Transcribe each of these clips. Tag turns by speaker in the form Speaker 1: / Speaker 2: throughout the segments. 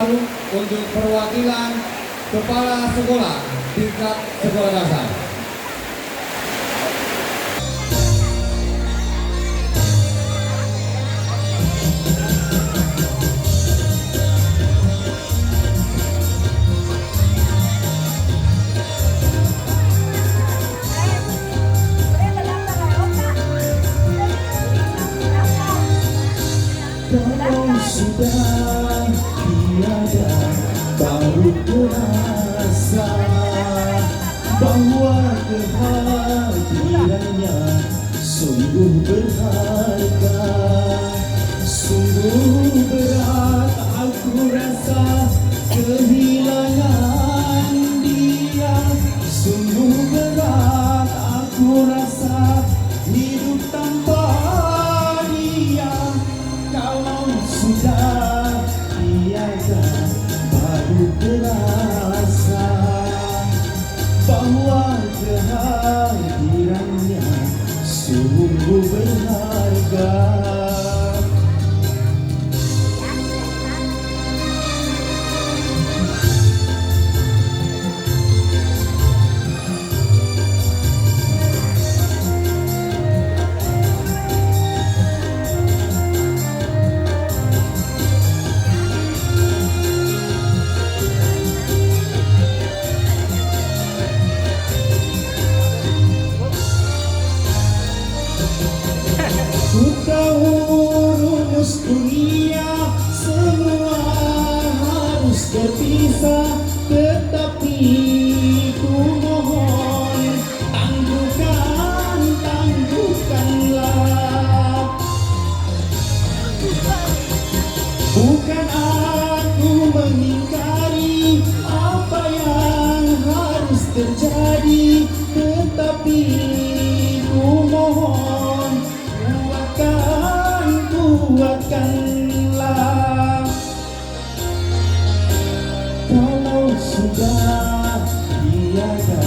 Speaker 1: baru untuk perwakilan kepala sekolah tingkat sekolah dasar.
Speaker 2: Kalau sudah tiada baru terasa bahwa kehadirannya sungguh berharga. Sungguh berat aku rasa kehilangan dia. Sungguh berat aku rasa hidup tanpa dia. Kalau sudah tiada baru terasa bahwa kehadirannya sungguh berharga. Ku tahu rumus dunia semua harus berpisah, tetapi ku mohon tangguhkanlah. Bukan aku mengingkari apa yang harus terjadi, tetapi ku mohon kuatkanlah. Kalau sudah tiada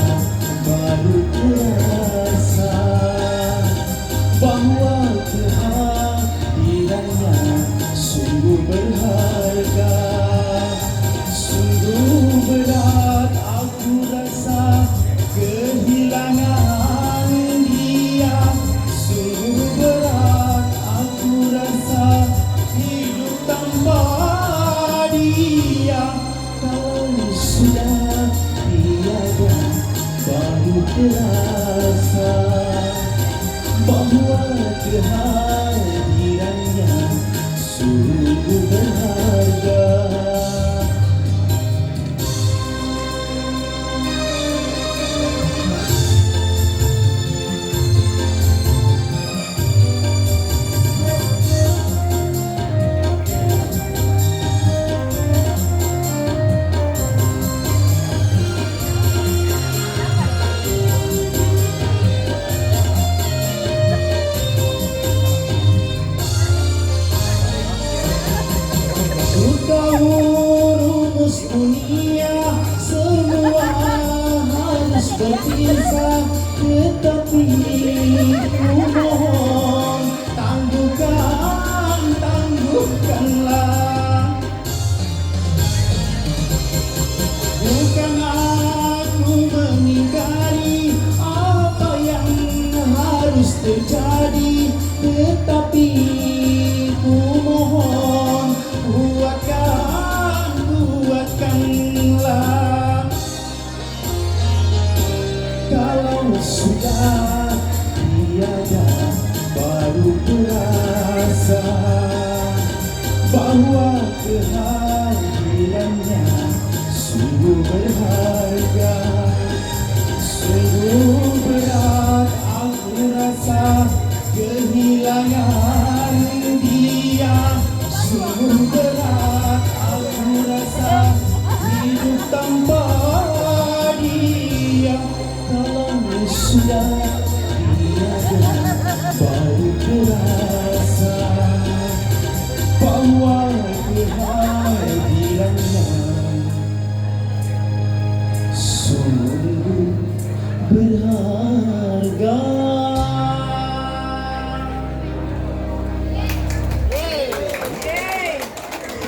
Speaker 2: baru terasa bahwa kehadirannya sungguh berharga. Sungguh berat aku rasa kehilangan dia. Sungguh berat aku rasa hidup tanpa dia. Kalau sudah tiada baru terasa bahwa kehadirannya